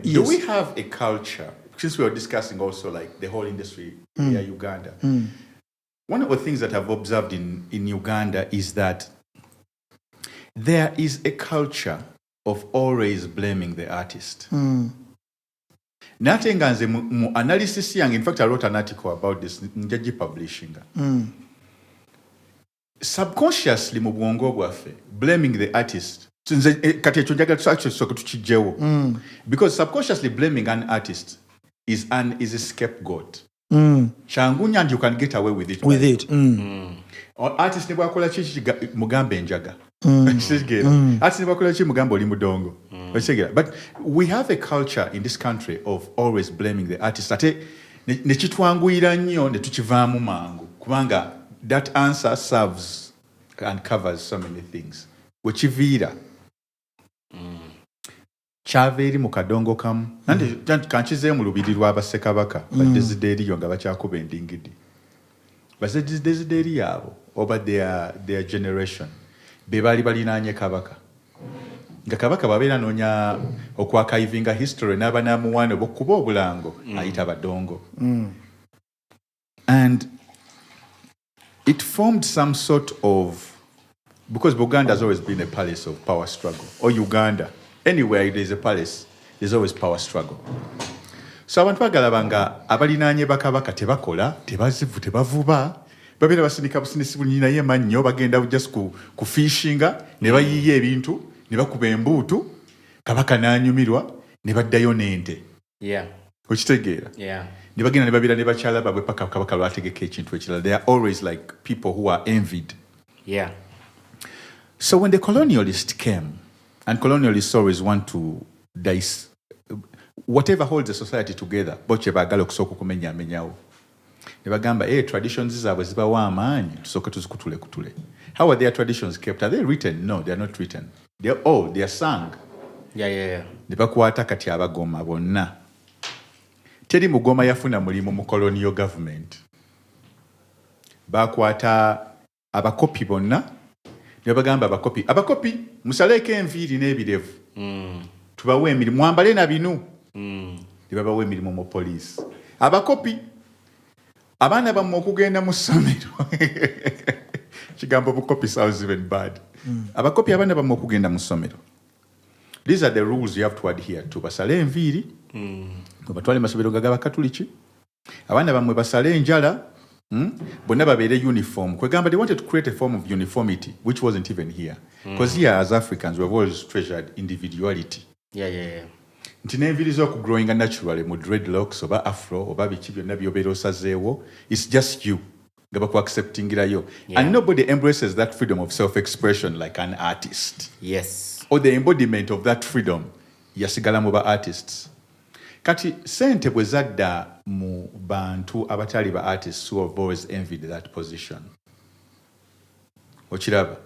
yes. Do we have a culture, since we are discussing also like the whole industry here in Uganda, one of the things that I've observed in Uganda is that there is a culture of always blaming the artist. Nothing as a analysis young. In fact, I wrote an article about this in Jaji Publishing. Subconsciously, mu bwongo bwaffe, blaming the artist. Because subconsciously blaming an artist is a scapegoat. Changunya, and you can get away with it. Or artist ne bwakola chi mugambe enjaga. Artist ne bwakola chi mugambe oli mudongo. But we have a culture in this country of always blaming the artist. Ate ne chitwanguyira nnyo ne tukivaamu mangu. Kubanga that answer serves and covers so many things. Wechivira. Chaveri mu kadongo kamu. Nandi kanchize mu lubiri lwa Basekabaka. Badezideri yo nga bakyakuba endingidi. Badezideri yabo over their generation. Bebali balinanye Kabaka. Nga Kabaka babeera noonya okwakayivinga history n'abanamuwane bokkuba obulango ayita badongo. And it formed some sort of, because Buganda has always been a palace of power struggle, or Uganda, anywhere there's a palace, there's always power struggle. So abantu bagalabanga abalinanye bakabaka tebakola, tebazivu, tebavuba, babeera basinika businisi bunyina ye mannyo bagenda just ku fishinga ne bayiye ebintu ne bakuba embuutu kabaka n'anyumirwa ne baddayo n'ente. Yeah. Okitegeera? Yeah. Ne bagenda ne babira ne bakyala babwe paka kabaka lwategeka ekintu ekirala. They are always like people who are envied. Yeah. So when the colonialists came, and colonialists always want to dice whatever holds the society together, boche bagala okusooka okumenyaamenyawo. Ne bagamba, traditions zaabwe zibawa amaanyi, tusooke tuzikutule. How are their traditions kept? Are they written? No, they are not written. They are sung. Yeah. Ne bakwata kati abagoma bonna. Teri mugoma yafuna mulimu mu colonial government. Bakwata abakopi bonna. Ne bagamba abakopi musaleke enviiri n'ebirevu. Tubawe emirimu mwambale na binu. Ne babawe emirimu mu police. Abakopi abaana bammwe okugenda mu ssomero. Kigambo bukopi sounds even bad. Abakopi abaana bammwe okugenda mu ssomero. These are the rules you have to adhere to. Basale enviiri. Batwale masomero g'Abakatuliki. Abaana bammwe basale enjala. Bonna babeere uniform. Kwegamba, they wanted to create a form of uniformity, which wasn't even here. Because here, as Africans, we've always treasured individuality. Yeah. Nti n'enviiri z'okugrowinga naturally mu dreadlocks oba afro oba biki byonna by'obeera osazeewo, it's just you nga baku-acceptingirayo. And nobody embraces that freedom of self-expression like an artist. Yes. Or the embodiment of that freedom yasigala mu ba artists. Kati sente bwe zadda mu bantu abatali ba artists who have always envied that position. Okiraba.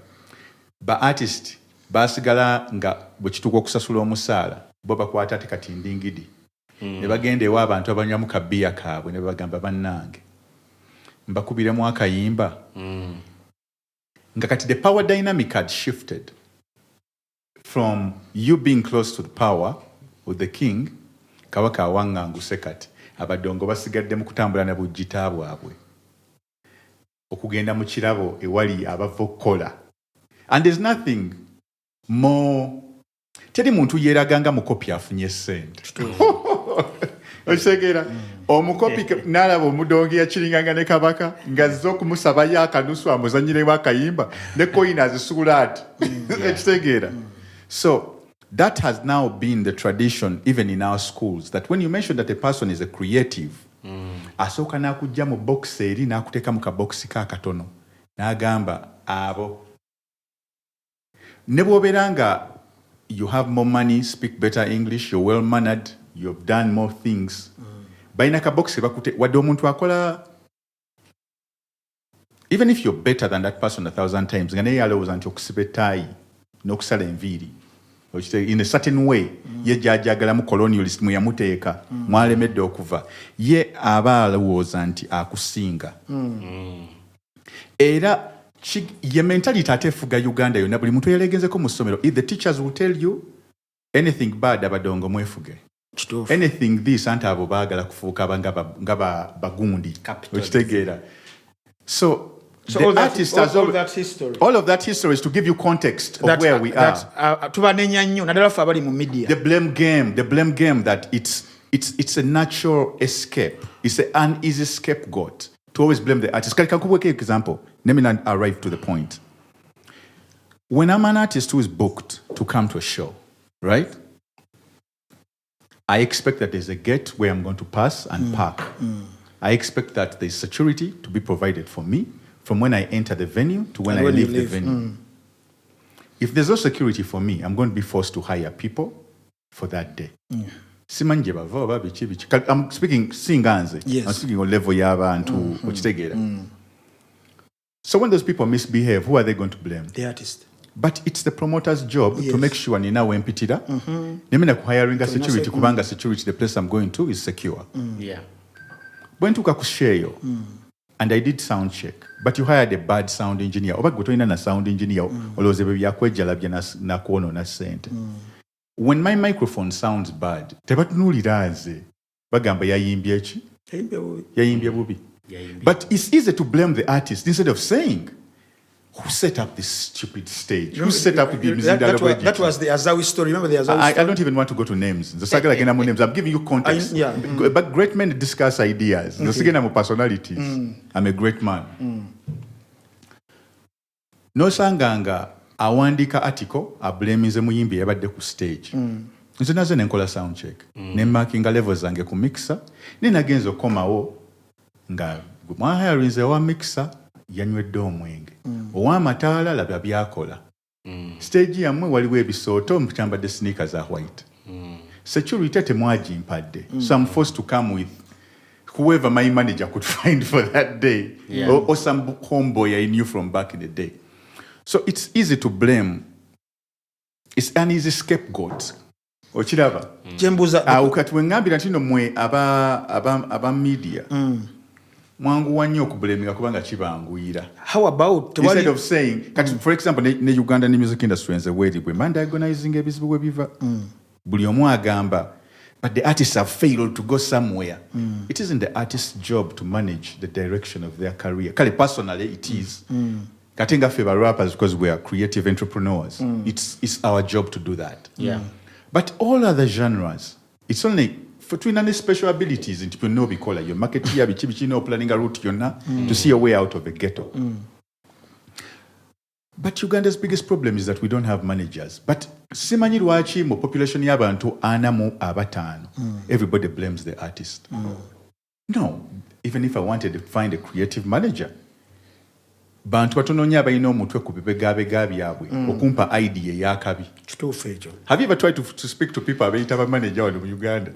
Ba artist basigala nga bwe kituuka okusasula omusaala bo bakwata ate kati ndingidi. Ne bagenda ewa abantu abanywamu kabiya kaabwe ne bagamba bannange mbakubiremu akayimba. Nga kati the power dynamic had shifted from you being close to the power with the king, kabaka awanganguse kati abadongo basigadde mu kutambula na bujjita bwabwe okugenda mu kirabo ewali abava okukola. And there's nothing more. Teri muntu yeeraganga mukopi afunye ssente. Okitegeera? Omukopi n'alaba omudongo yakiringanga ne kabaka ng'azze okumusabayo akanusu amuzanyirewo akayimba ne koyina azisuula ati. Okitegeera? So that has now been the tradition even in our schools, that when you mention that a person is a creative, asooka n'akujja mu box eri n'akuteeka mu kaboksi kaakatono n'agamba abo. Ne bw'obeera nga you have more money, speak better English, you're well mannered, you've done more things. Baina ka box bakute wadde omuntu akola, even if you're better than that person 1,000 times, nga naye alowooza nti okusiba ettaayi n'okusala enviiri in a certain way ye gy'ajagalamu colonialist mwe yamuteeka mwalemedde okuva, ye aba alowooza nti akusinga. Era ye mentality ate efuga Uganda yonna. Buli muntu yaleegenzeko mu ssomero, if the teachers will tell you anything bad, abadongo mwefuge. anything this anti abo baagala kufuuka nga bagundi okitegeera. So the artist has all that history. All of that history is to give you context of where we are. Tubanenya nnyo naddala ffe abali mu media. The blame game that it's a natural escape. It's an easy scapegoat to always blame the artist. Can I give an example? Let me arrive to the point. When I'm an artist who is booked to come to a show, right? I expect that there's a gate where I'm going to pass and park. I expect that there's security to be provided for me from when I enter the venue to when I leave the venue. If there's no security for me, I'm going to be forced to hire people for that day. I'm speaking singanze. Yes. I'm speaking on level y'abantu okitegeera. So when those people misbehave, who are they going to blame? The artist. But it's the promoter's job to make sure nina wempitira. Nemena kuhiring a security kubanga security the place I'm going to is secure. Yeah. When tuka kusheyo and I did sound check, but you hired a bad sound engineer. Oba gotoina na sound engineer oloze bebe yakwejalabya na kuono na sente. When my microphone sounds bad, tebatunulira nze bagamba yayimbye ki? Yayimbye bubi. But it's easy to blame the artist instead of saying, who set up this stupid stage? Who set up the that was the Azawi story. Remember the Azawi story? I don't even want to go to names. Names. I'm giving you context. But great men discuss ideas. I'm personalities. I'm a great man. No sanganga awandika article ablemize muyimbi yabadde ku stage. Nze naze nenkola sound check. Ne markinga levels zange ku mixer. Ninagenza okomawo nga mwahayarinze wa mixer yanywedde omwenge. Ow'amataala labya byakola. Stage yammwe waliwo ebisooto mukyambadde sneakers are white. Security temwagimpadde. So I'm forced to come with whoever my manager could find for that day. Or some homeboy I knew from back in the day. So it's easy to blame. It's an easy scapegoat. Okiraba? Ukati wengambira ntino mwe aba media. Mwanguwa nnyo okubuleminga kubanga kibanguyira. How about instead of saying for example ne Uganda music industry nze weeri bwe man diagnosing ebizibu bwe biva buli omu agamba but the artists have failed to go somewhere. It isn't the artist's job to manage the direction of their career. Kale personally it is. Kati nga ffe ba rappers because we are creative entrepreneurs. It's our job to do that. But all other genres, it's only for twinane special abilities into you know bikola your marketeer bichi no planning a route yonna to see a way out of the ghetto. But Uganda's biggest problem is that we don't have managers. But simanyi lwaki mu population y'abantu ana mu abatano everybody blames the artist. No, even if I wanted to find a creative manager, bantu batono nnyo abalina omutwe ku bibegabega byabwe okumpa idea y'akabi. Kituufu ekyo. Have you ever tried to speak to people abayita ba manager wano mu Uganda?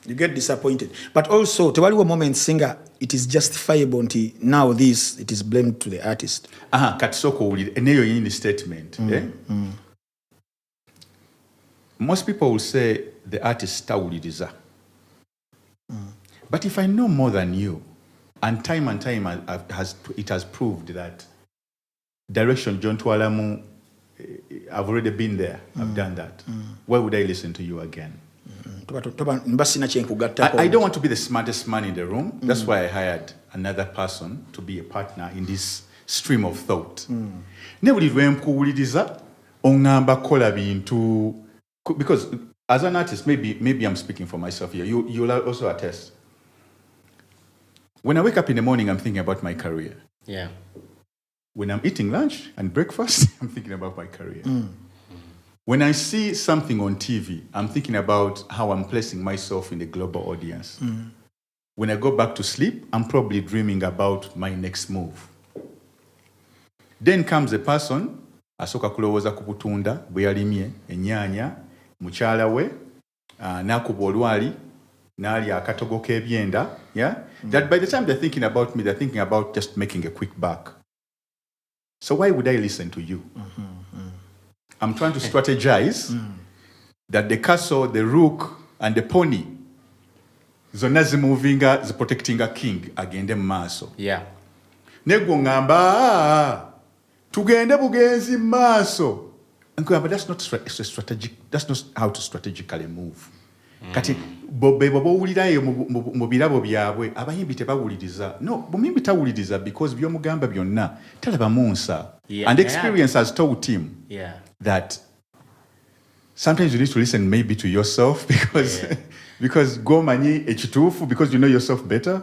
You get disappointed. But also, tewaliwo moment singer, it is justifiable nti now this, it is blamed to the artist. Kati soko owulire eneyo yini statement. Most people will say the artist tawuliriza. But if I know more than you, and time it has proved that direction John Twalamu, I've already been there. I've done that. Why would I listen to you again? I don't want to be the smartest man in the room. That's why I hired another person to be a partner in this stream of thought. Because as an artist, maybe I'm speaking for myself here. You'll also attest. When I wake up in the morning, I'm thinking about my career. Yeah. When I'm eating lunch and breakfast, I'm thinking about my career. When I see something on TV, I'm thinking about how I'm placing myself in the global audience. When I go back to sleep, I'm probably dreaming about my next move. Then comes a person, asoka kulowooza ku butunda, bwe yalimye, ennyaanya, mukyala we, n'akuba olwali, n'alya akatogo k'ebyenda, that by the time they're thinking about me, they're thinking about just making a quick buck. So why would I listen to you? I'm trying to strategize that the castle, the rook, and the pony, zonna zimuvinga, ziprotecting a king, agende maaso. Yeah. Negwo ngamba, tugende bugenzi maaso. But that's not strategic. That's not how to strategically move. kati beba bowulirayo mu birabo byabwe abayimbi tebawuliriza no bumimbi tawuliriza because byomugamba byonna talaba munsa and experience has told him that sometimes you need to listen maybe to yourself because because go manyi ekituufu because you know yourself better